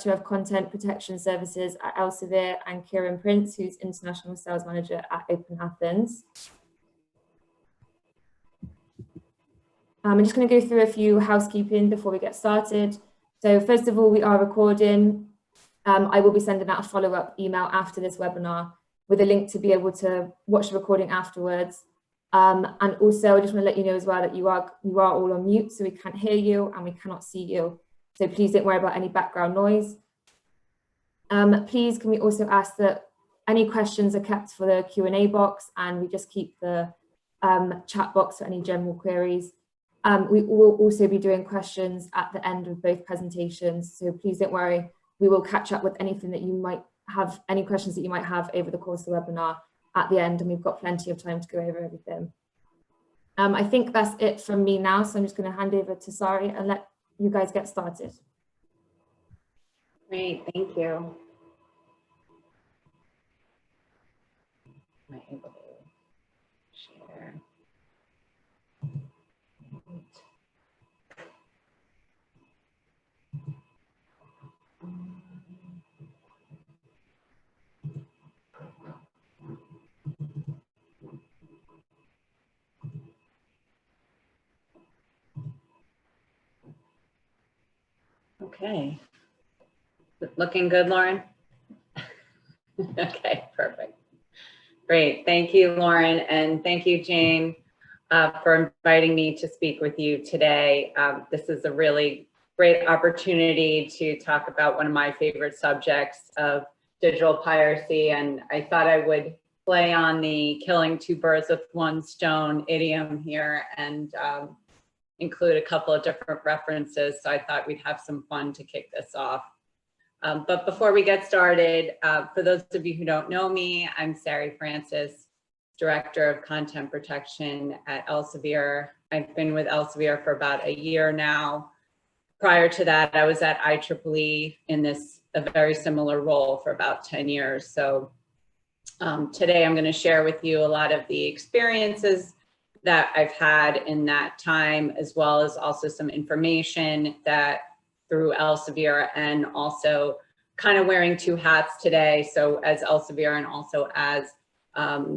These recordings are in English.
of Content Protection Services at Elsevier, and Kieran Prince, who's International Sales Manager at OpenAthens. I'm just going to go through a few housekeeping before we get started. So first of all, we are recording. I will be sending out a follow-up email after this webinar with a link to be able to watch the recording afterwards. And also, I just want to let you know as well that you are all on mute, so we can't hear you and we cannot see you. So please don't worry about any background noise. Please, can we also ask that any questions are kept for the Q&A box, and we just keep the chat box for any general queries. We will also be doing questions at the end of both presentations, so please don't worry. We will catch up with anything that you might have, any questions that you might have over the course of the webinar at the end, and we've got plenty of time to go over everything. I think that's it from me now, so I'm just going to hand over to Sari and let you guys get started. Great, thank you. Am I able to share? Okay. Looking good, Lauren? Okay, perfect. Great. Thank you, Lauren, and thank you, Jane, for inviting me to speak with you today. This is a really great opportunity to talk about one of my favorite subjects of digital piracy, and I thought I would play on the killing two birds with one stone idiom here and include a couple of different references. So I thought we'd have some fun to kick this off. But before we get started, for those of you who don't know me, I'm Sari Frances, Director of Content Protection at Elsevier. I've been with Elsevier for about a year now. Prior to that, I was at IEEE in a very similar role for about 10 years. So today I'm going to share with you a lot of the experiences that I've had in that time, as well as also some information that through Elsevier, and also kind of wearing two hats today. So as Elsevier and also as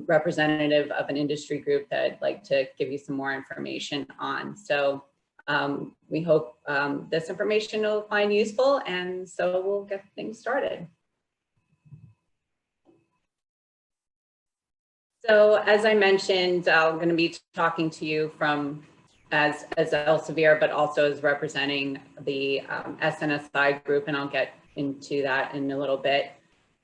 representative of an industry group that I'd like to give you some more information on. So we hope this information will find useful, and so we'll get things started. So as I mentioned, I'm going to be talking to you from as Elsevier, but also as representing the SNSI group, and I'll get into that in a little bit.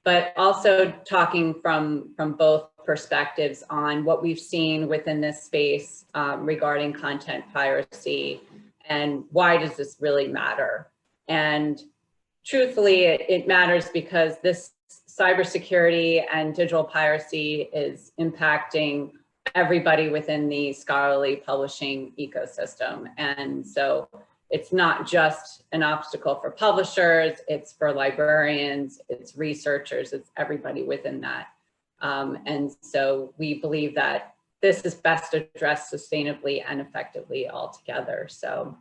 But also talking from both perspectives on what we've seen within this space regarding content piracy, and why does this really matter? And truthfully, it matters because this cybersecurity and digital piracy is impacting everybody within the scholarly publishing ecosystem. And so it's not just an obstacle for publishers, it's for librarians, it's researchers, it's everybody within that. And so we believe that this is best addressed sustainably and effectively altogether. So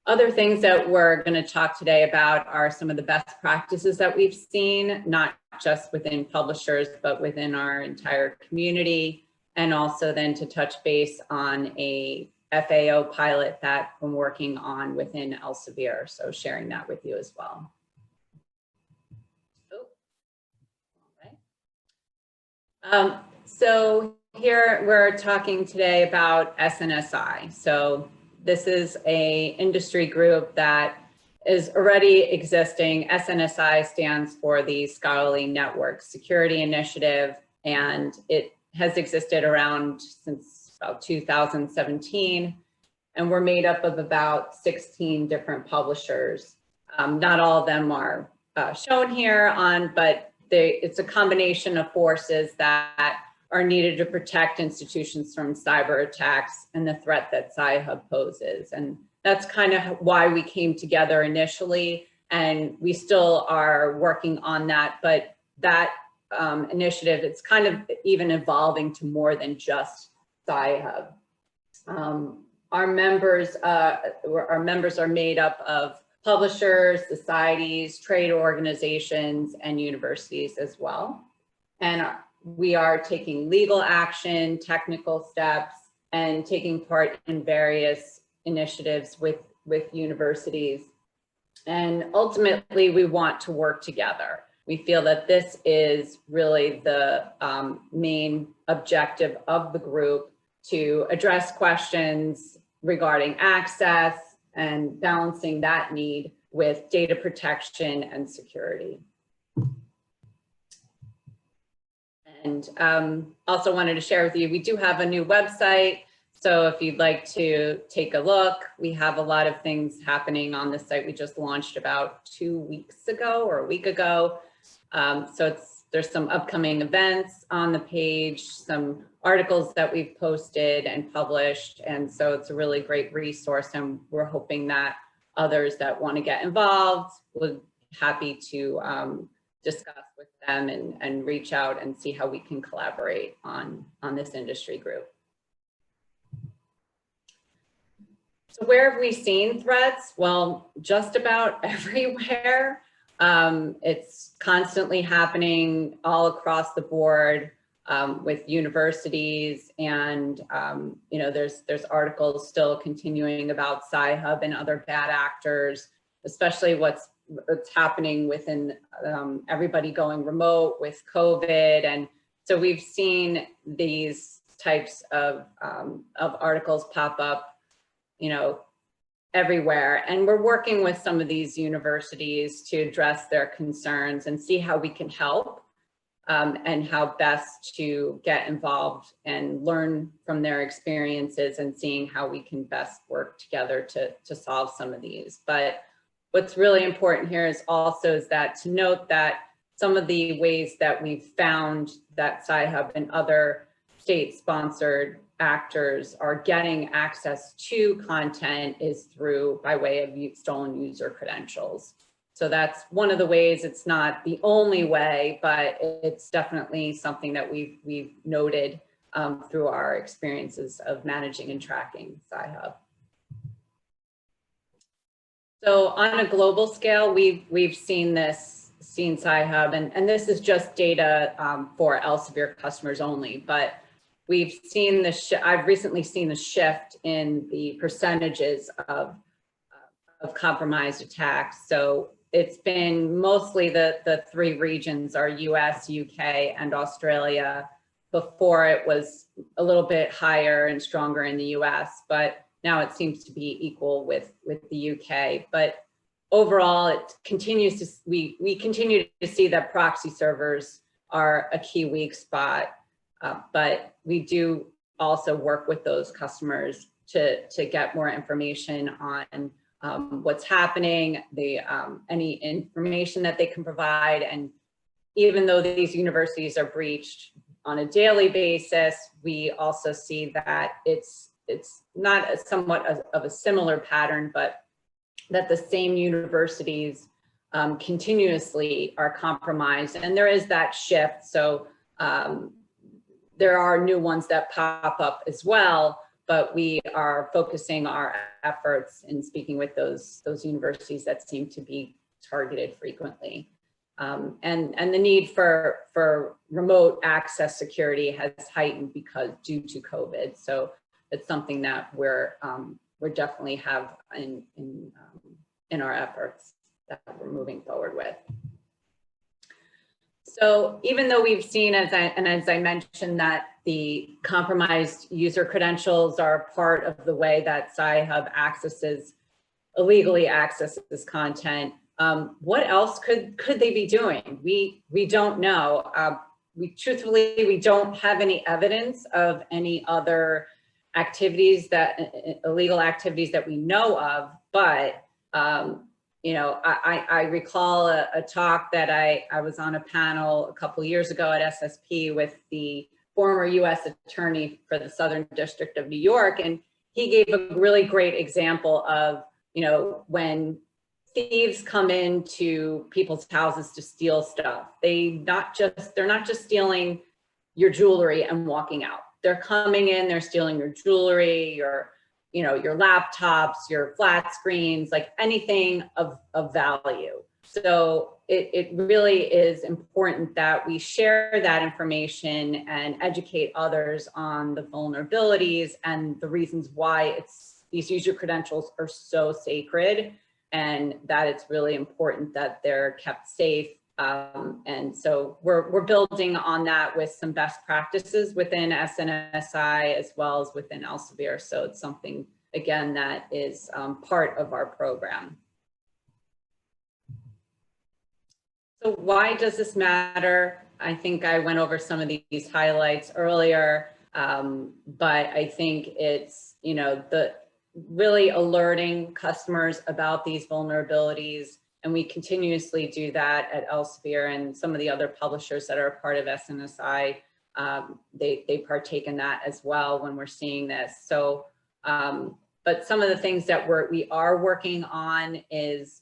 other things that we're going to talk today about are some of the best practices that we've seen, not just within publishers, but within our entire community, and also then to touch base on a FAO pilot that I'm working on within Elsevier, so sharing that with you as well. Oh, all right. So here we're talking today about SNSI. So this is an industry group that is already existing. SNSI stands for the Scholarly Network Security Initiative, and it has existed around since about 2017. And we're made up of about 16 different publishers. Not all of them are shown here on, but it's a combination of forces that are needed to protect institutions from cyber attacks and the threat that Sci-Hub poses. And that's kind of why we came together initially, and we still are working on that, but that initiative, it's kind of even evolving to more than just Sci-Hub. Our members are made up of publishers, societies, trade organizations, and universities as well. And we are taking legal action, technical steps, and taking part in various initiatives with universities. And ultimately, we want to work together. We feel that this is really the main objective of the group, to address questions regarding access and balancing that need with data protection and security. And also wanted to share with you, we do have a new website. So if you'd like to take a look, we have a lot of things happening on this site. We just launched about 2 weeks ago or a week ago. So there's some upcoming events on the page, some articles that we've posted and published. And so it's a really great resource, and we're hoping that others that want to get involved would be happy to discuss with them and reach out and see how we can collaborate on this industry group. So where have we seen threats? Well, just about everywhere. It's constantly happening all across the board with universities, and you know, there's articles still continuing about Sci-Hub and other bad actors, especially what's happening within everybody going remote with COVID. And so we've seen these types of articles pop up, you know, everywhere. And we're working with some of these universities to address their concerns and see how we can help and how best to get involved and learn from their experiences, and seeing how we can best work together to solve some of these. But what's really important here is also that to note that some of the ways that we've found that Sci-Hub and other state-sponsored actors are getting access to content is through by way of stolen user credentials. So that's one of the ways. It's not the only way, but it's definitely something that we've noted through our experiences of managing and tracking Sci-Hub. So on a global scale, we've seen Sci-Hub, and this is just data for Elsevier customers only, but we've seen I've recently seen a shift in the percentages of compromised attacks. So it's been mostly the three regions are US, UK, and Australia. Before it was a little bit higher and stronger in the US, but now it seems to be equal with the UK. But overall, it continues to, we continue to see that proxy servers are a key weak spot. But we do also work with those customers to get more information on what's happening, any information that they can provide. And even though these universities are breached on a daily basis, we also see that it's not somewhat of a similar pattern, but that the same universities continuously are compromised. And there is that shift. So there are new ones that pop up as well, but we are focusing our efforts in speaking with those universities that seem to be targeted frequently. And the need for remote access security has heightened due to COVID. So it's something that we're definitely have in our efforts that we're moving forward with. So even though we've seen, as I mentioned, that the compromised user credentials are part of the way that Sci-Hub illegally accesses content, what else could they be doing? We don't know. Truthfully, we don't have any evidence of any other activities illegal activities that we know of, but you know, I recall a talk that I was on a panel a couple of years ago at SSP with the former US attorney for the Southern District of New York. And he gave a really great example of, you know, when thieves come into people's houses to steal stuff, they're not just stealing your jewelry and walking out. They're coming in, they're stealing your jewelry, your your laptops, your flat screens, like anything of value. So it really is important that we share that information and educate others on the vulnerabilities and the reasons why these user credentials are so sacred, and that it's really important that they're kept safe. And so we're building on that with some best practices within SNSI as well as within Elsevier. So it's something, again, that is part of our program. So why does this matter? I think I went over some of these highlights earlier, but I think it's, really alerting customers about these vulnerabilities. And we continuously do that at Elsevier, and some of the other publishers that are a part of SNSI, they partake in that as well when we're seeing this. So, but some of the things that we are working on is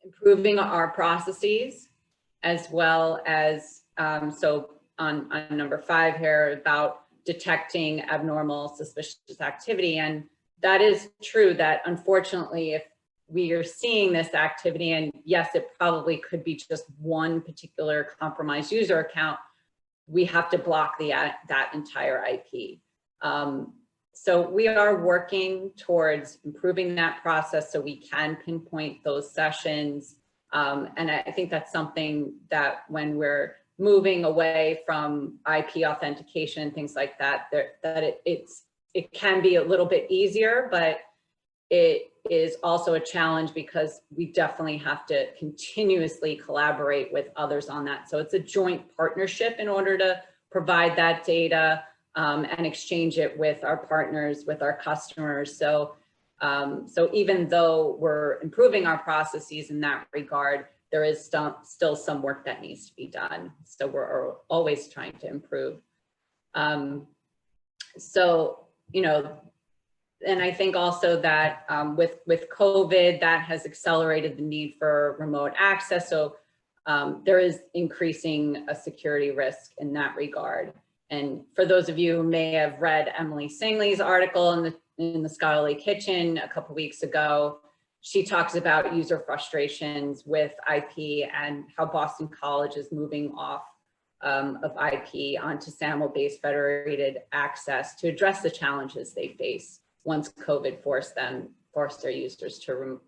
improving our processes, as well as, so on number 5 here, about detecting abnormal suspicious activity. And that is true that unfortunately, if we are seeing this activity, and yes, it probably could be just one particular compromised user account, we have to block that entire IP. So we are working towards improving that process so we can pinpoint those sessions. And I think that's something that when we're moving away from IP authentication and things like that, it can be a little bit easier, but it is also a challenge because we definitely have to continuously collaborate with others on that. So it's a joint partnership in order to provide that data and exchange it with our partners, with our customers. So, so even though we're improving our processes in that regard, there is still some work that needs to be done. So we're always trying to improve. So, and I think also that with COVID, that has accelerated the need for remote access. So there is increasing a security risk in that regard. And for those of you who may have read Emily Singley's article in the Scholarly Kitchen a couple weeks ago, she talks about user frustrations with IP and how Boston College is moving off of IP onto SAML-based federated access to address the challenges they face once COVID forced their users to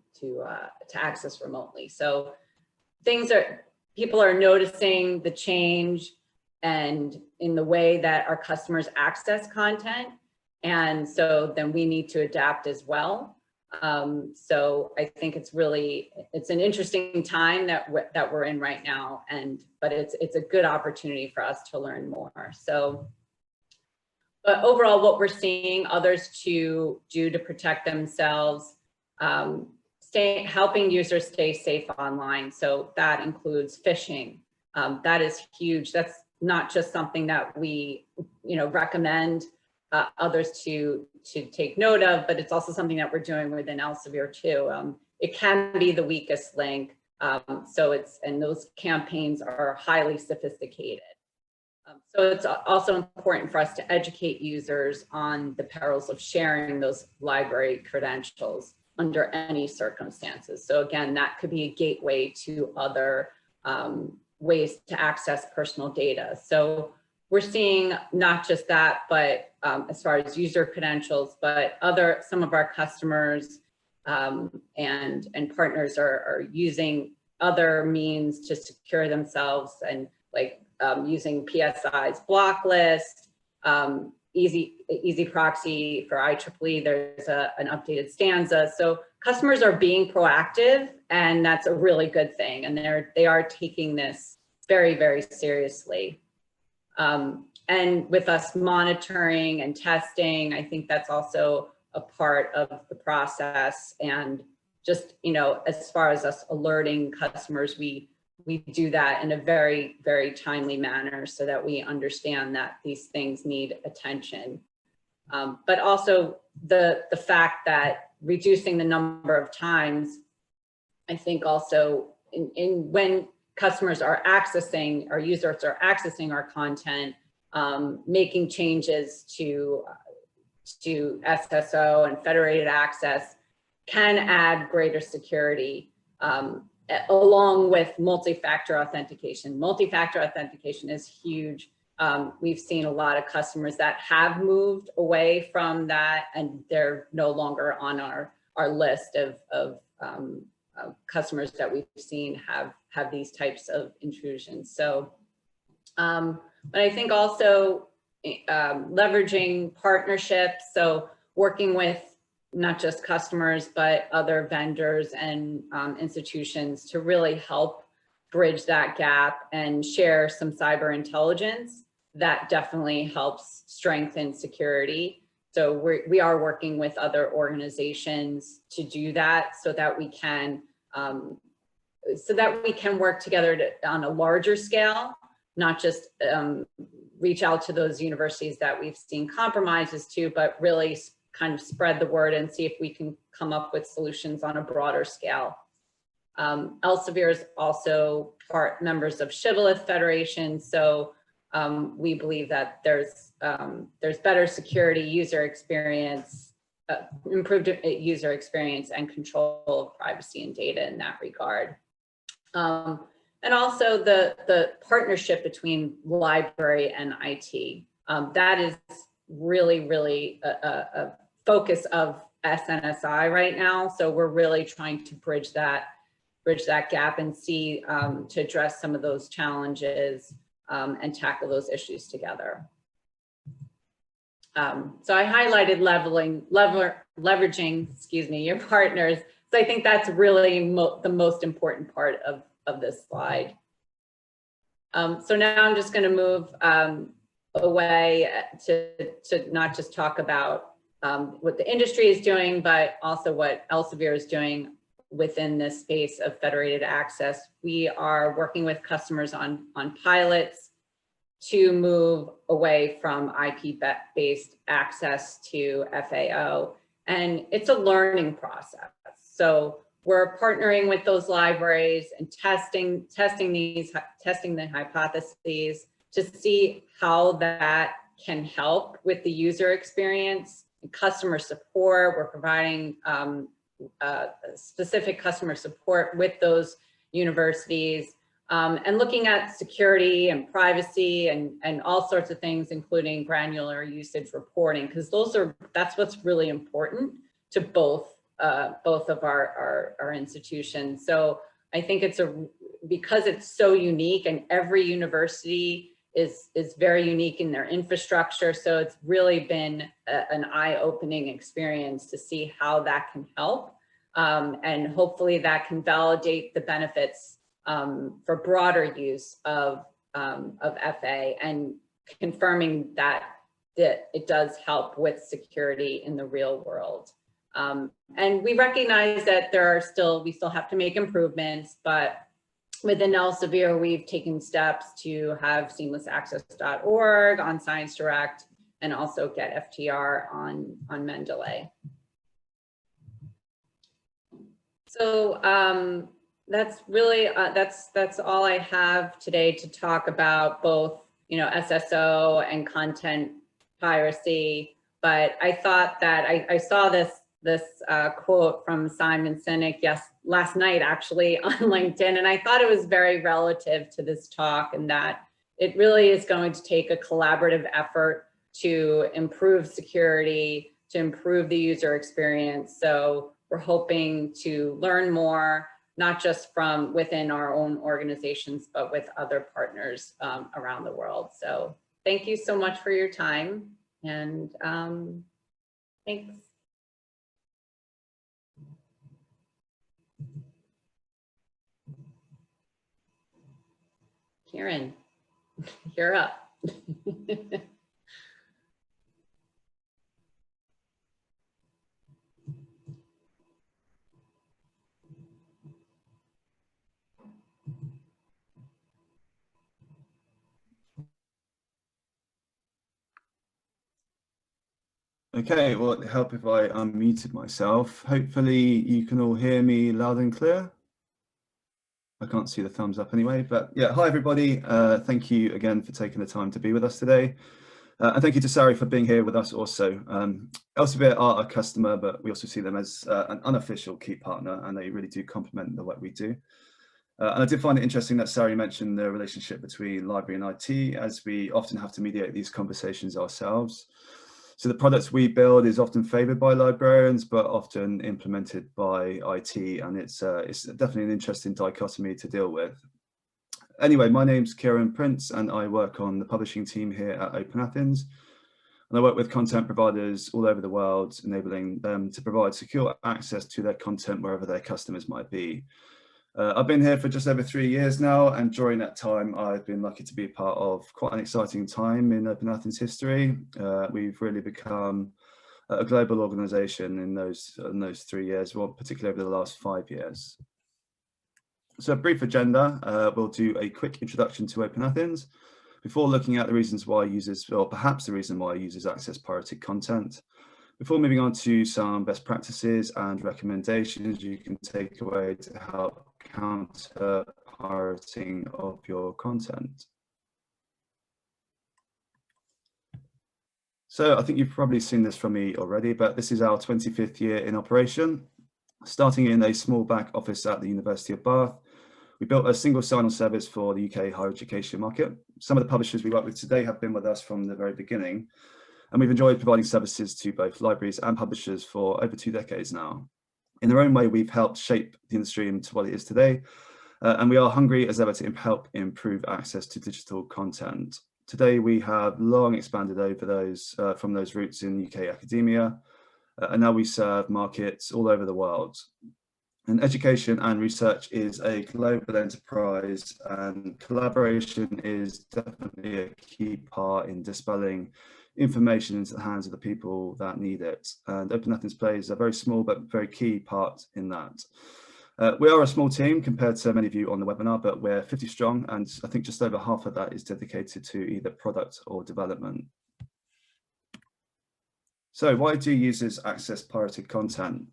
access remotely. So people are noticing the change and in the way that our customers access content. And so then we need to adapt as well. So I think it's an interesting time that we're in right now, but it's a good opportunity for us to learn more. So, but overall, what we're seeing others to do to protect themselves, helping users stay safe online. So that includes phishing. That is huge. That's not just something that we, recommend others to take note of, but it's also something that we're doing within Elsevier too. It can be the weakest link. And those campaigns are highly sophisticated. So it's also important for us to educate users on the perils of sharing those library credentials under any circumstances. So again, that could be a gateway to other ways to access personal data. So we're seeing not just that, but as far as user credentials, but some of our customers and partners are using other means to secure themselves, and like using PSI's block list, easy proxy for IEEE. There's an updated stanza. So customers are being proactive, and that's a really good thing. And they are taking this very, very seriously. And with us monitoring and testing, I think that's also a part of the process. And just, as far as us alerting customers, we do that in a very, very timely manner so that we understand that these things need attention. But also the fact that reducing the number of times, I think also when customers are accessing, our users are accessing our content, making changes to to SSO and federated access can add greater security along with multi-factor authentication. Multi-factor authentication is huge. We've seen a lot of customers that have moved away from that, and they're no longer on our list of customers that we've seen have these types of intrusions. So, but I think also leveraging partnerships, so working with not just customers, but other vendors and institutions to really help bridge that gap and share some cyber intelligence that definitely helps strengthen security. So we are working with other organizations to do that so that we can work together on a larger scale, not just reach out to those universities that we've seen compromises to, but really kind of spread the word and see if we can come up with solutions on a broader scale. Elsevier is also members of Shibboleth Federation, so we believe that there's better security, user experience, improved user experience, and control of privacy and data in that regard. And also the partnership between library and IT. That is really a focus of SNSI right now. So we're really trying to bridge that gap and see to address some of those challenges and tackle those issues together. So I highlighted leveraging, excuse me, your partners. So I think that's really the most important part of this slide. So now I'm just going to move away to not just talk about what the industry is doing, but also what Elsevier is doing within this space of federated access. We are working with customers on pilots to move away from IP-based access to FAO. And it's a learning process. So we're partnering with those libraries and testing the hypotheses to see how that can help with the user experience and customer support. We're providing specific customer support with those universities and looking at security and privacy and all sorts of things, including granular usage reporting, because that's what's really important to both of our institutions. So I think because it's so unique, and every university is very unique in their infrastructure. So it's really been an eye-opening experience to see how that can help. And hopefully that can validate the benefits for broader use of FA, and confirming that it does help with security in the real world. And we recognize that we still have to make improvements, but within Elsevier, we've taken steps to have seamlessaccess.org on Science Direct, and also get FTR on Mendeley. So that's really that's all I have today to talk about, both SSO and content piracy. But I thought that I saw this quote from Simon Sinek last night actually on LinkedIn, and I thought it was very relative to this talk, and that it really is going to take a collaborative effort to improve security, to improve the user experience. So we're hoping to learn more, not just from within our own organizations, but with other partners around the world. So thank you so much for your time, and thanks. Kieran, you're up. Okay, well, it'd help if I unmuted myself. Hopefully you can all hear me loud and clear. I can't see the thumbs up anyway, but yeah, hi everybody. Thank you again for taking the time to be with us today. And thank you to Sari for being here with us also. Elsevier are a customer, but we also see them as an unofficial key partner, and they really do complement the work we do. And I did find it interesting that Sari mentioned the relationship between library and IT, as we often have to mediate these conversations ourselves. So the products we build is often favored by librarians, but often implemented by IT, and it's definitely an interesting dichotomy to deal with. Anyway, my name's Kieran Prince, and I work on the publishing team here at OpenAthens. And I work with content providers all over the world, enabling them to provide secure access to their content wherever their customers might be. I've been here for just over 3 years now, and during that time, I've been lucky to be a part of quite an exciting time in OpenAthens history. We've really become a global organization in those 3 years, well, particularly over the last 5 years. So a brief agenda, we'll do a quick introduction to OpenAthens before looking at the reasons why users, or perhaps the reason why users access pirated content, before moving on to some best practices and recommendations you can take away to help counter pirating of your content. So I think you've probably seen this from me already, but this is our 25th year in operation. Starting in a small back office at the University of Bath, we built a single sign-on service for the UK higher education market. Some of the publishers we work with today have been with us from the very beginning, and we've enjoyed providing services to both libraries and publishers for over 2 decades now. In their own way, we've helped shape the industry into what it is today, and we are hungry as ever to help improve access to digital content. Today, we have long expanded over those from those roots in UK academia, and now we serve markets all over the world. And education and research is a global enterprise, and collaboration is definitely a key part in dispelling information into the hands of the people that need it. And OpenAthens plays a very small but very key part in that. We are a small team compared to many of you on the webinar, but we're 50 strong, and I think just over half of that is dedicated to either product or development. So why do users access pirated content?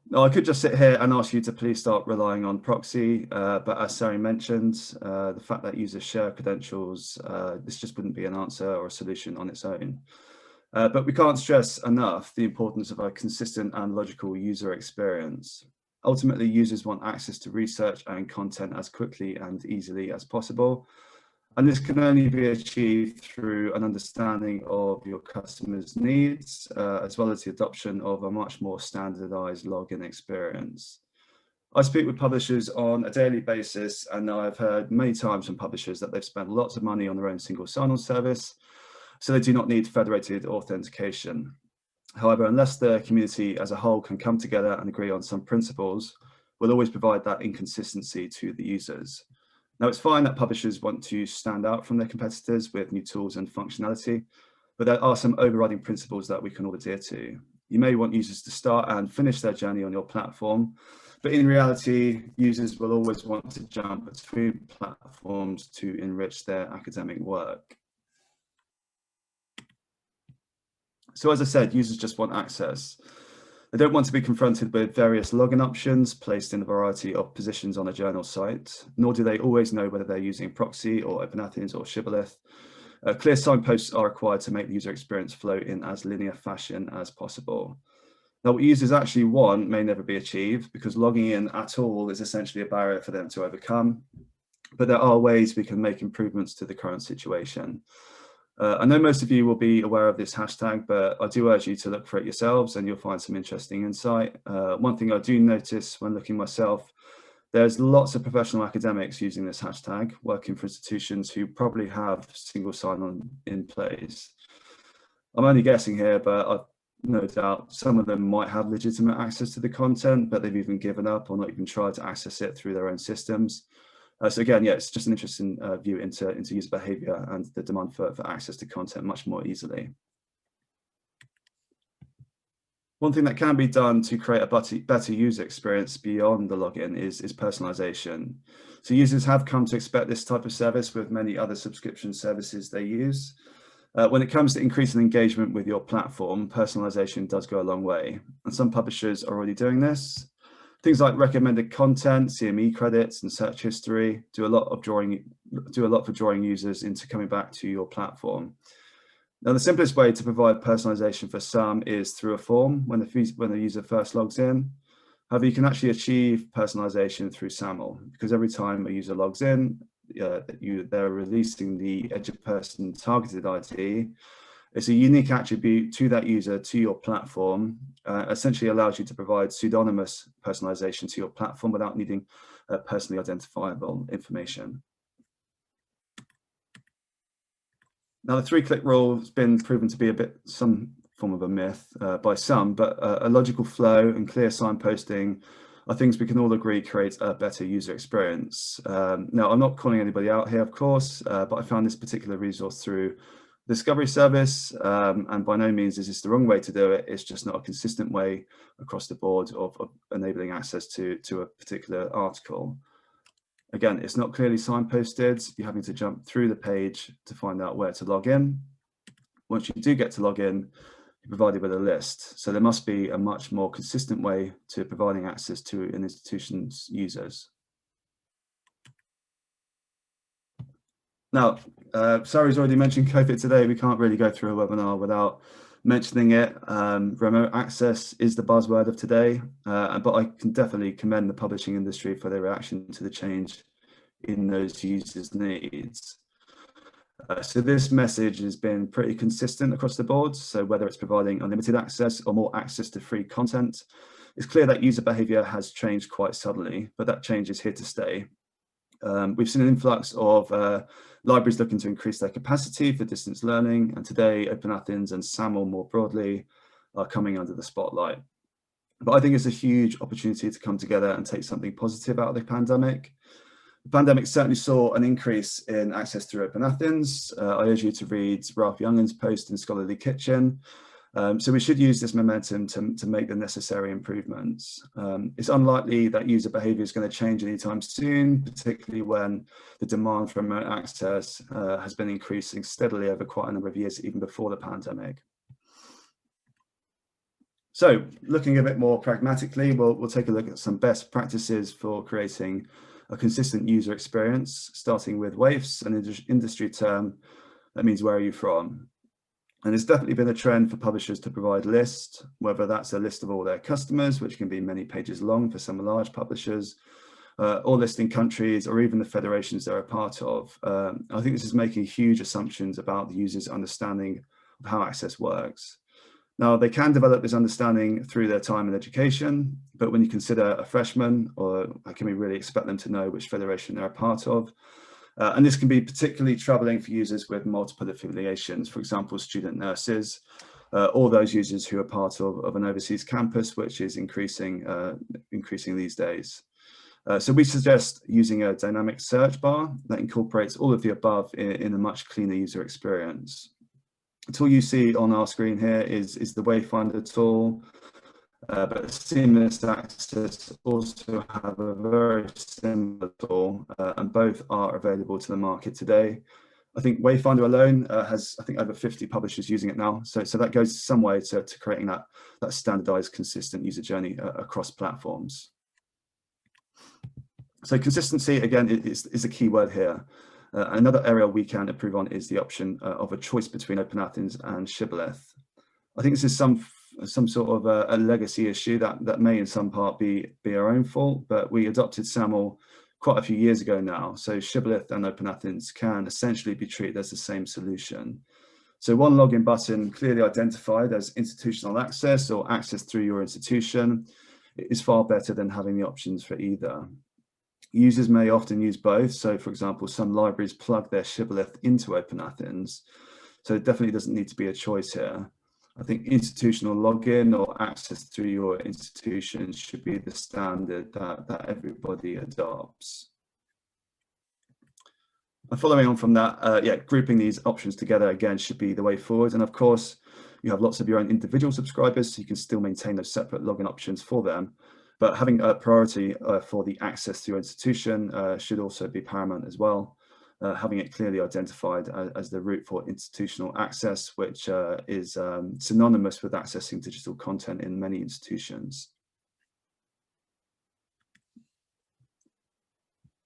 Now, I could just sit here and ask you to please start relying on proxy, but as Sari mentioned, the fact that users share credentials, this just wouldn't be an answer or a solution on its own. But we can't stress enough the importance of a consistent and logical user experience. Ultimately, users want access to research and content as quickly and easily as possible. And this can only be achieved through an understanding of your customers' needs, as well as the adoption of a much more standardized login experience. I speak with publishers on a daily basis, and I've heard many times from publishers that they've spent lots of money on their own single sign-on service, so they do not need federated authentication. However, unless the community as a whole can come together and agree on some principles, we'll always provide that inconsistency to the users. Now, it's fine that publishers want to stand out from their competitors with new tools and functionality, but there are some overriding principles that we can all adhere to. You may want users to start and finish their journey on your platform, but in reality, users will always want to jump between platforms to enrich their academic work. So as I said, users just want access. They don't want to be confronted with various login options placed in a variety of positions on a journal site, nor do they always know whether they're using proxy or OpenAthens or Shibboleth. Clear signposts are required to make the user experience flow in as linear fashion as possible. Now, what users actually want may never be achieved because logging in at all is essentially a barrier for them to overcome. But there are ways we can make improvements to the current situation. I know most of you will be aware of this hashtag, but I do urge you to look for it yourselves and you'll find some interesting insight. One thing I do notice when looking myself, there's lots of professional academics using this hashtag, working for institutions who probably have single sign-on in place. I'm only guessing here, but I've no doubt some of them might have legitimate access to the content, but they've even given up or not even tried to access it through their own systems. So again, yeah, it's just an interesting view into user behavior and the demand for access to content much more easily. One thing that can be done to create a better user experience beyond the login is personalization. So users have come to expect this type of service with many other subscription services they use. When it comes to increasing engagement with your platform, personalization does go a long way. And some publishers are already doing this. Things like recommended content, CME credits, and search history do a lot for drawing users into coming back to your platform. Now, the simplest way to provide personalization for some is through a form when the user first logs in. However, you can actually achieve personalization through SAML, because every time a user logs in, they're releasing the edge person targeted ID. It's a unique attribute to that user, to your platform, essentially allows you to provide pseudonymous personalization to your platform without needing personally identifiable information. Now, the 3-click rule has been proven to be some form of a myth by some, but a logical flow and clear signposting are things we can all agree create a better user experience. Now, I'm not calling anybody out here, of course, but I found this particular resource through the Discovery Service, and by no means is this the wrong way to do it. It's just not a consistent way across the board of enabling access to a particular article. Again, it's not clearly signposted. You're having to jump through the page to find out where to log in. Once you do get to log in, you're provided with a list. So there must be a much more consistent way to providing access to an institution's users. Now, Sari's already mentioned COVID today. We can't really go through a webinar without mentioning it. Remote access is the buzzword of today, but I can definitely commend the publishing industry for their reaction to the change in those users' needs. So this message has been pretty consistent across the board. So whether it's providing unlimited access or more access to free content, it's clear that user behavior has changed quite suddenly, but that change is here to stay. We've seen an influx of libraries looking to increase their capacity for distance learning, and today OpenAthens and SAML more broadly are coming under the spotlight. But I think it's a huge opportunity to come together and take something positive out of the pandemic. The pandemic certainly saw an increase in access through OpenAthens. I urge you to read Ralph Youngen's post in Scholarly Kitchen. So we should use this momentum to make the necessary improvements. It's unlikely that user behavior is going to change anytime soon, particularly when the demand for remote access has been increasing steadily over quite a number of years, even before the pandemic. So looking a bit more pragmatically, we'll take a look at some best practices for creating a consistent user experience, starting with WAIFs, an industry term that means where are you from? And it's definitely been a trend for publishers to provide lists, whether that's a list of all their customers, which can be many pages long for some large publishers, or listing countries, or even the federations they're a part of. I think this is making huge assumptions about the user's understanding of how access works. Now, they can develop this understanding through their time in education, but when you consider a freshman, or how can we really expect them to know which federation they're a part of? And this can be particularly troubling for users with multiple affiliations, for example, student nurses, or those users who are part of an overseas campus, which is increasing these days. So we suggest using a dynamic search bar that incorporates all of the above in a much cleaner user experience. The tool you see on our screen here is the Wayfinder tool, but Seamless Access also have a very similar tool, and both are available to the market today. I think Wayfinder alone has, I think, over 50 publishers using it now. So that goes some way to creating that standardized, consistent user journey across platforms. So consistency, again, is a key word here. Another area we can improve on is the option of a choice between OpenAthens and Shibboleth. I think this is some sort of a legacy issue that may in some part be our own fault, but we adopted SAML quite a few years ago now. So Shibboleth and OpenAthens can essentially be treated as the same solution. So one login button clearly identified as institutional access or access through your institution is far better than having the options for either. Users may often use both. So for example, some libraries plug their Shibboleth into OpenAthens. So it definitely doesn't need to be a choice here. I think institutional login or access through your institution should be the standard that everybody adopts. And following on from that, grouping these options together again should be the way forward. And of course, you have lots of your own individual subscribers, so you can still maintain those separate login options for them. But having a priority for the access to your institution should also be paramount as well. Having it clearly identified as the route for institutional access, which is synonymous with accessing digital content in many institutions.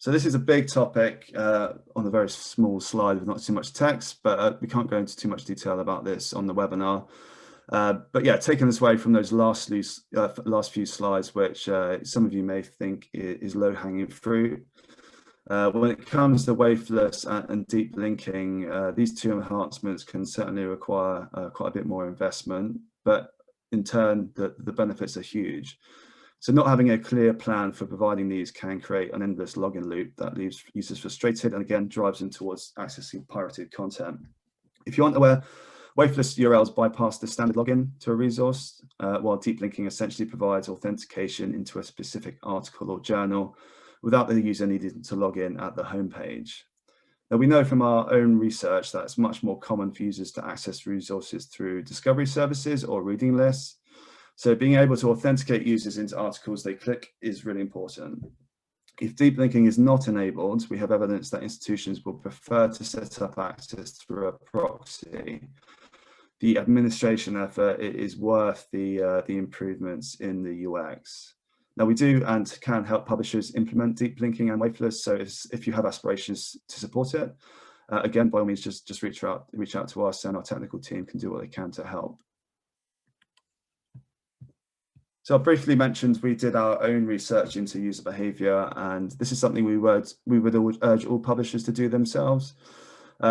So this is a big topic on a very small slide with not too much text, but we can't go into too much detail about this on the webinar. But yeah, taking this away from those last few slides, which some of you may think is low-hanging fruit. When it comes to waveless and deep linking, these two enhancements can certainly require quite a bit more investment, but in turn, the benefits are huge. So not having a clear plan for providing these can create an endless login loop that leaves users frustrated and again drives them towards accessing pirated content. If you aren't aware, waveless URLs bypass the standard login to a resource, while deep linking essentially provides authentication into a specific article or journal without the user needing to log in at the homepage. Now, we know from our own research that it's much more common for users to access resources through discovery services or reading lists. So being able to authenticate users into articles they click is really important. If deep linking is not enabled, we have evidence that institutions will prefer to set up access through a proxy. The administration effort is worth the improvements in the UX. Now, we do and can help publishers implement deep linking and waveless. So if you have aspirations to support it, again, by all means, just reach out to us, and our technical team can do what they can to help. So I briefly mentioned we did our own research into user behavior, and this is something we would urge all publishers to do themselves.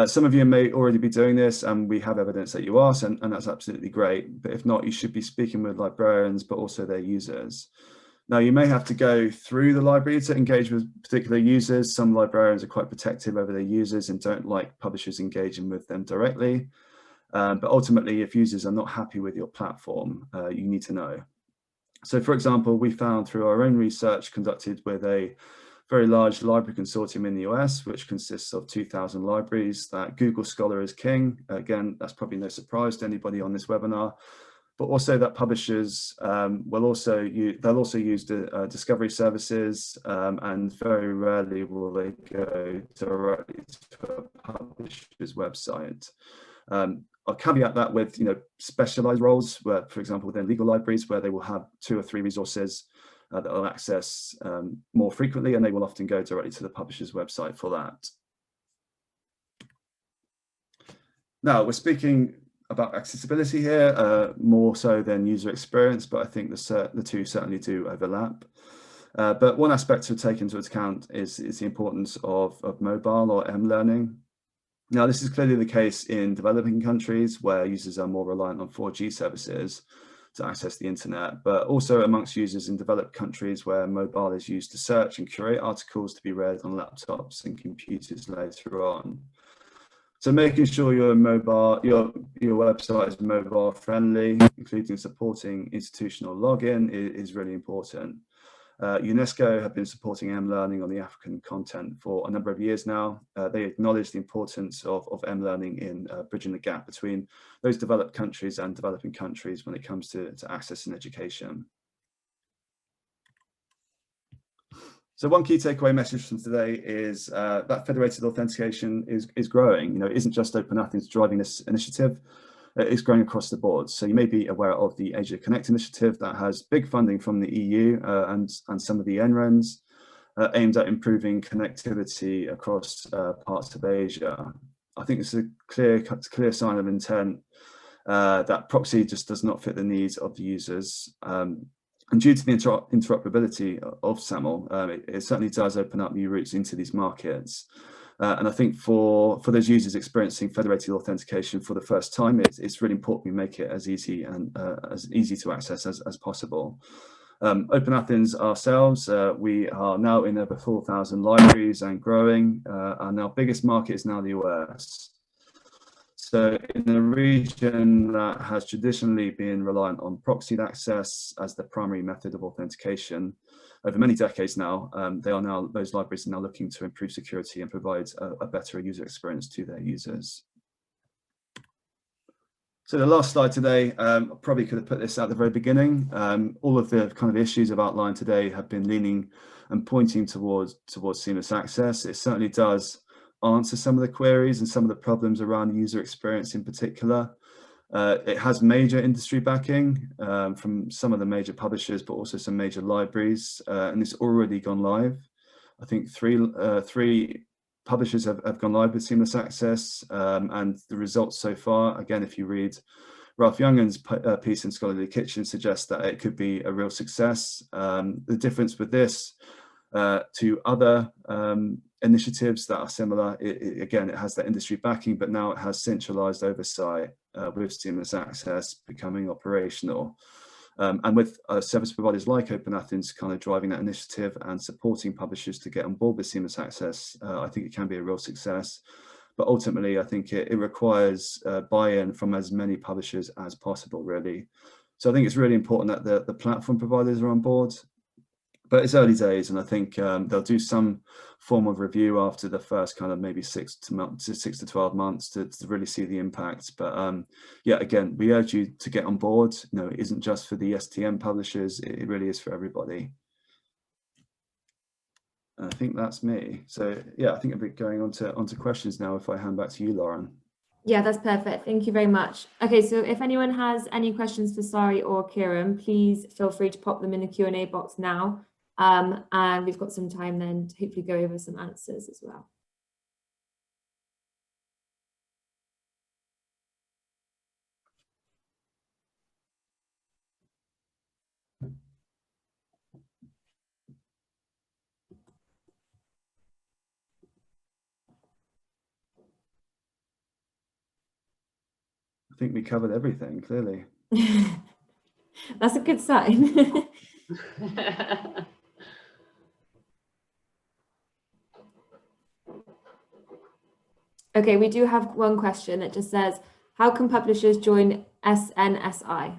Some of you may already be doing this, and we have evidence that you are, and that's absolutely great. But if not, you should be speaking with librarians, but also their users. Now, you may have to go through the library to engage with particular users. Some librarians are quite protective over their users and don't like publishers engaging with them directly. But ultimately, if users are not happy with your platform, you need to know. So, for example, we found through our own research conducted with a very large library consortium in the US, which consists of 2,000 libraries, that Google Scholar is king. Again, that's probably no surprise to anybody on this webinar, but also that publishers they'll also use the discovery services, and very rarely will they go directly to a publisher's website. I'll caveat that with, specialized roles, where, for example, within legal libraries, where they will have 2 or 3 resources that they'll access more frequently, and they will often go directly to the publisher's website for that. Now, we're speaking about accessibility here, more so than user experience, but I think the two certainly do overlap. But one aspect to take into account is the importance of mobile or M-learning. Now, this is clearly the case in developing countries where users are more reliant on 4G services to access the internet, but also amongst users in developed countries where mobile is used to search and curate articles to be read on laptops and computers later on. So making sure your website is mobile friendly, including supporting institutional login, is really important. UNESCO have been supporting M-learning on the African continent for a number of years now. They acknowledge the importance of M-learning in bridging the gap between those developed countries and developing countries when it comes to access and education. So one key takeaway message from today is that federated authentication is growing. It isn't just OpenAthens driving this initiative. It's growing across the board. So you may be aware of the Asi Connect initiative that has big funding from the EU and some of the NRENs aimed at improving connectivity across parts of Asia. I think it's a clear sign of intent that proxy just does not fit the needs of the users. And due to the interoperability of SAML, it certainly does open up new routes into these markets. And I think for those users experiencing federated authentication for the first time, it's really important we make it as easy to access as possible. OpenAthens ourselves, we are now in over 4,000 libraries and growing, and our biggest market is now the US. So in a region that has traditionally been reliant on proxied access as the primary method of authentication, over many decades now, those libraries are now looking to improve security and provide a better user experience to their users. So the last slide today, probably could have put this at the very beginning. All of the kind of issues I've outlined today have been leaning and pointing towards seamless access. It certainly does answer some of the queries and some of the problems around user experience in particular. It has major industry backing from some of the major publishers, but also some major libraries, and it's already gone live. I think three publishers have gone live with seamless access, and the results so far, again, if you read Ralph Youngen's piece in Scholarly Kitchen, suggests that it could be a real success. The difference with this to other initiatives that are similar, again, it has that industry backing, but now it has centralized oversight with seamless access becoming operational. And with service providers like OpenAthens kind of driving that initiative and supporting publishers to get on board with seamless access, I think it can be a real success. But ultimately, I think it requires buy-in from as many publishers as possible, really. So I think it's really important that the platform providers are on board. But it's early days, and I think they'll do some form of review after the first kind of maybe 6 to 12 months to really see the impact. But yeah, again, we urge you to get on board. You know, it isn't just for the STM publishers; it really is for everybody. And I think that's me. So yeah, I think I'll be going on to questions now. If I hand back to you, Lauren. Yeah, that's perfect. Thank you very much. Okay, so if anyone has any questions for Sari or Kieran, please feel free to pop them in the Q&A box now. And we've got some time then to hopefully go over some answers as well. I think we covered everything, clearly. That's a good sign. Okay, we do have one question that just says, how can publishers join SNSI?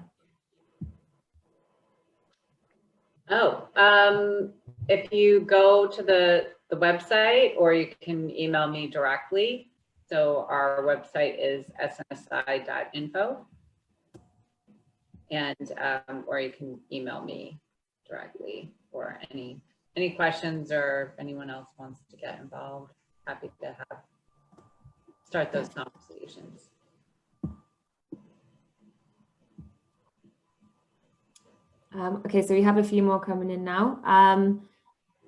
Oh, if you go to the website, or you can email me directly. So our website is snsi.info, and or you can email me directly for any questions, or if anyone else wants to get involved. Happy to start those conversations. Okay, so we have a few more coming in now.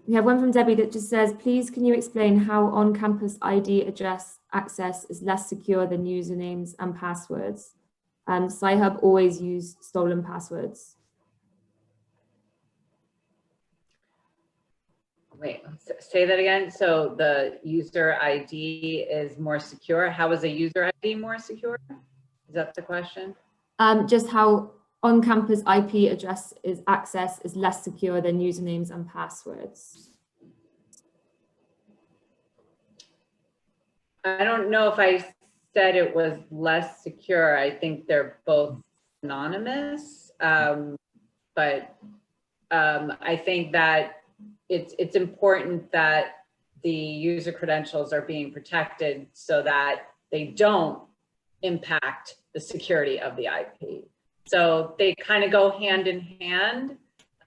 We have one from Debbie that just says, please can you explain how on-campus ID address access is less secure than usernames and passwords? Sci-Hub always use stolen passwords. Wait, say that again. So the user ID is more secure. How is a user ID more secure? Is that the question? Just how on-campus IP address access is less secure than usernames and passwords. I don't know if I said it was less secure. I think they're both anonymous, but I think that it's important that the user credentials are being protected so that they don't impact the security of the IP. So they kind of go hand in hand.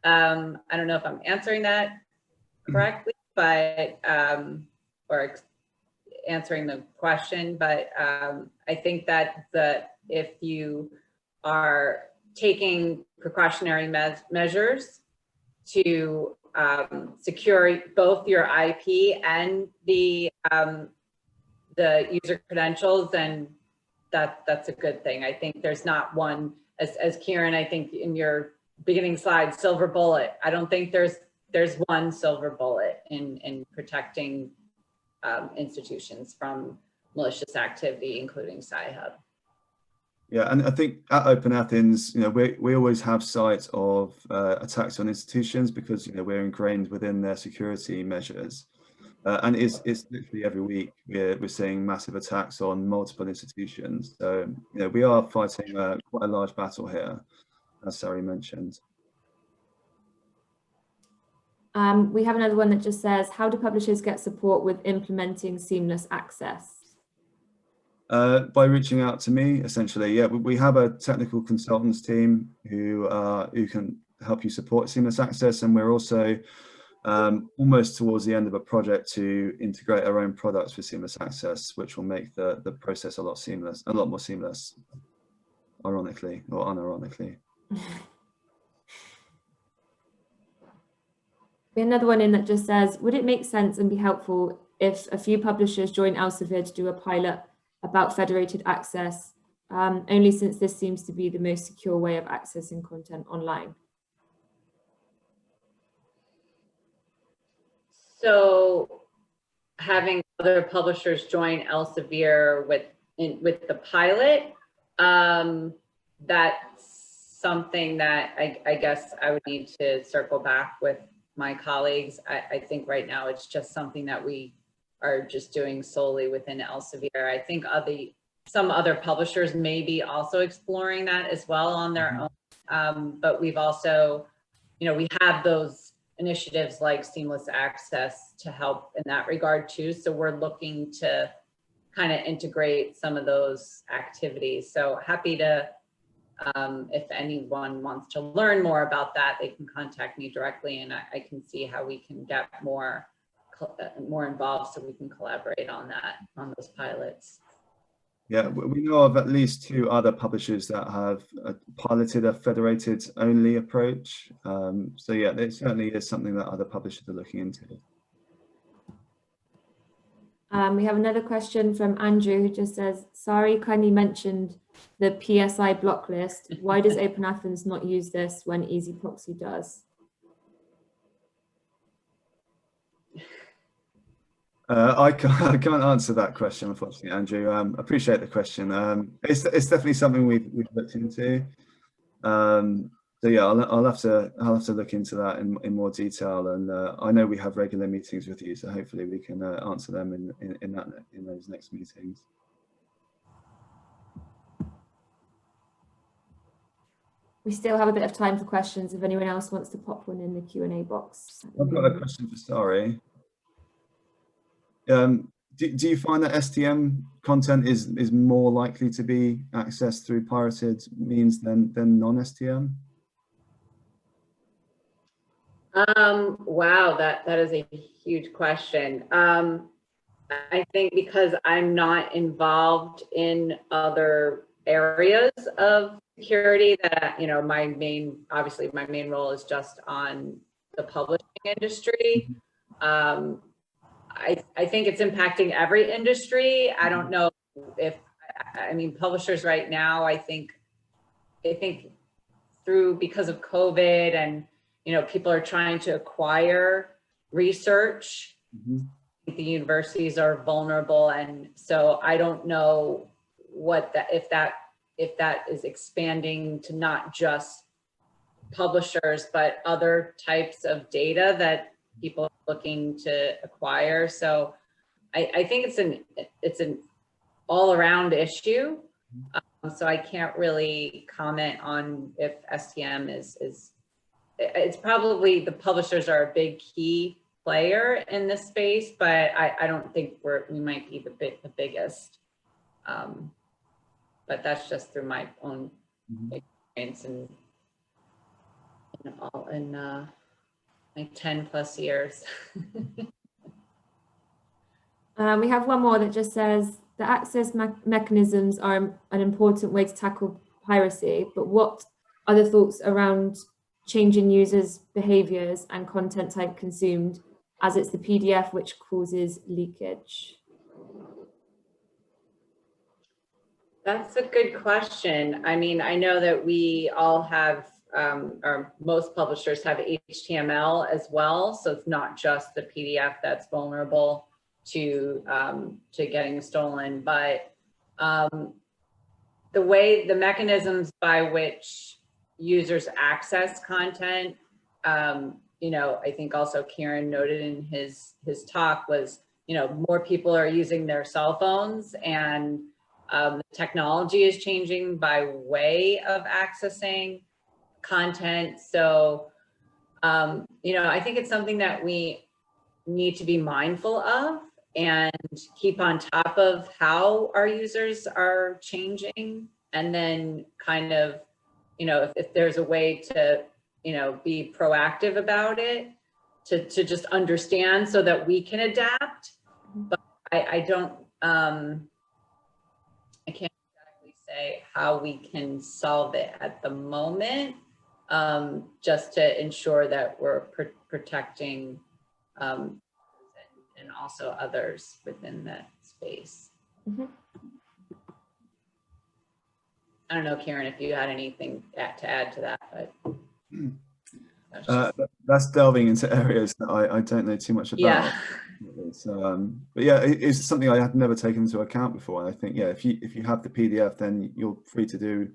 I don't know if I'm answering that correctly, but or answering the question, but I think that if you are taking precautionary measures to secure both your IP and the user credentials, then that's a good thing. I think there's not one, as Kieran, I think in your beginning slide, silver bullet. I don't think there's one silver bullet in protecting institutions from malicious activity, including Sci-Hub. Yeah, and I think at OpenAthens, you know, we always have sight of attacks on institutions because, you know, we're ingrained within their security measures, and it's literally every week we're seeing massive attacks on multiple institutions. So, you know, we are fighting quite a large battle here, as Sari mentioned. We have another one that just says, how do publishers get support with implementing seamless access? By reaching out to me, essentially. Yeah, we have a technical consultants team who can help you support seamless access, and we're also almost towards the end of a project to integrate our own products for seamless access, which will make the process a lot more seamless, ironically or unironically. We have another one in that just says, would it make sense and be helpful if a few publishers join Elsevier to do a pilot about federated access, only since this seems to be the most secure way of accessing content online? So having other publishers join Elsevier with the pilot, that's something that I guess I would need to circle back with my colleagues. I think right now it's just something that we are just doing solely within Elsevier. I think some other publishers may be also exploring that as well on their own. But we've also, we have those initiatives like seamless access to help in that regard too. So we're looking to kind of integrate some of those activities. So happy to, if anyone wants to learn more about that, they can contact me directly and I can see how we can get more involved so we can collaborate on that, on those pilots. Yeah, we know of at least 2 other publishers that have piloted a federated only approach. So yeah, it certainly is something that other publishers are looking into. We have another question from Andrew who just says, Sari kindly mentioned the PSI block list. Why does OpenAthens not use this when Easy Proxy does? I can't answer that question, unfortunately, Andrew. Appreciate the question. It's definitely something we've looked into. So yeah, I'll have to look into that in more detail. And I know we have regular meetings with you, so hopefully we can answer them in those next meetings. We still have a bit of time for questions if anyone else wants to pop one in the Q&A box. I've got a question for Sari. Do you find that STM content is more likely to be accessed through pirated means than non-STM? Wow, that is a huge question. I think because I'm not involved in other areas of security, that obviously my main role is just on the publishing industry. I think it's impacting every industry. I don't know if, publishers right now, I think because of COVID and, people are trying to acquire research. The universities are vulnerable. And so I don't know if that is expanding to not just publishers, but other types of data that people are looking to acquire. So I think it's an all around issue. So I can't really comment on if STM it's probably the publishers are a big key player in this space, but I don't think we might be the biggest. But that's just through my own experience and like 10 plus years. We have one more that just says the access mechanisms are an important way to tackle piracy, but what are the thoughts around changing users' behaviors and content type consumed, as it's the PDF which causes leakage? That's a good question. I know that we all have, or most publishers have HTML as well. So it's not just the PDF that's vulnerable to getting stolen, but the mechanisms by which users access content, I think also Kieran noted in his talk was, more people are using their cell phones and the technology is changing by way of accessing content. So, I think it's something that we need to be mindful of and keep on top of how our users are changing. And then kind of, if there's a way to, be proactive about it, to just understand so that we can adapt. But I can't exactly say how we can solve it at the moment. just to ensure that we're protecting and also others within that space. Mm-hmm. I don't know, Kieran, if you had anything to add to that, but that's delving into areas that I don't know too much about. Yeah. So, but yeah, it's something I had never taken into account before. And I think, yeah, if you have the PDF, then you're free to do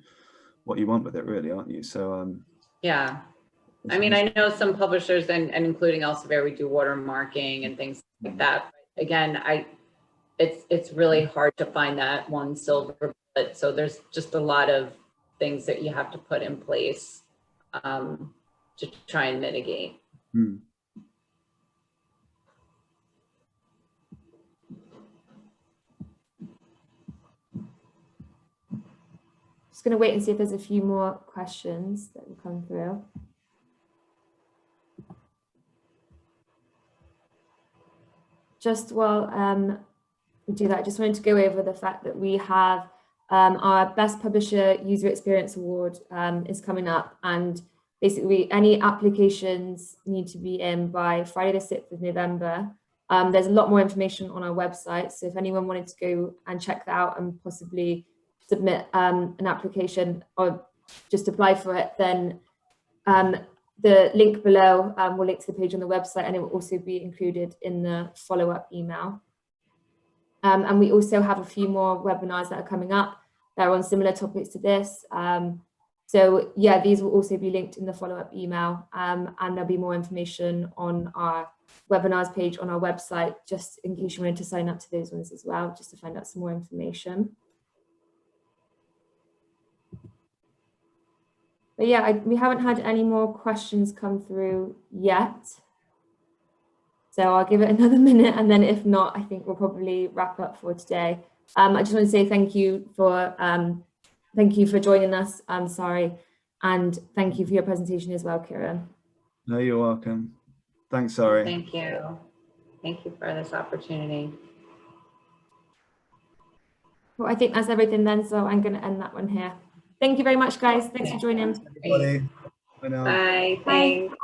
what you want with it, really, aren't you? So yeah, I mean, I know some publishers and including Elsevier, we do watermarking and things like that. But again, it's really hard to find that one silver bullet. So there's just a lot of things that you have to put in place to try and mitigate. Just going to wait and see if there's a few more questions that will come through. Just while we do that, I just wanted to go over the fact that we have our Best Publisher User Experience Award is coming up, and basically any applications need to be in by Friday the 6th of November. There's a lot more information on our website, so if anyone wanted to go and check that out and possibly submit an application or just apply for it, then the link below will link to the page on the website, and it will also be included in the follow-up email. And we also have a few more webinars that are coming up that are on similar topics to this. So yeah, these will also be linked in the follow-up email, and there'll be more information on our webinars page on our website, just in case you wanted to sign up to those ones as well, just to find out some more information. But yeah, we haven't had any more questions come through yet. So I'll give it another minute, and then if not, I think we'll probably wrap up for today. I just want to say thank you for joining us, Sari, and thank you for your presentation as well, Kieran. No, you're welcome. Thanks, Sari. Thank you. Thank you for this opportunity. Well, I think that's everything then, so I'm going to end that one here. Thank you very much, guys. Thanks for joining. Everybody. Bye now. Bye. Thanks.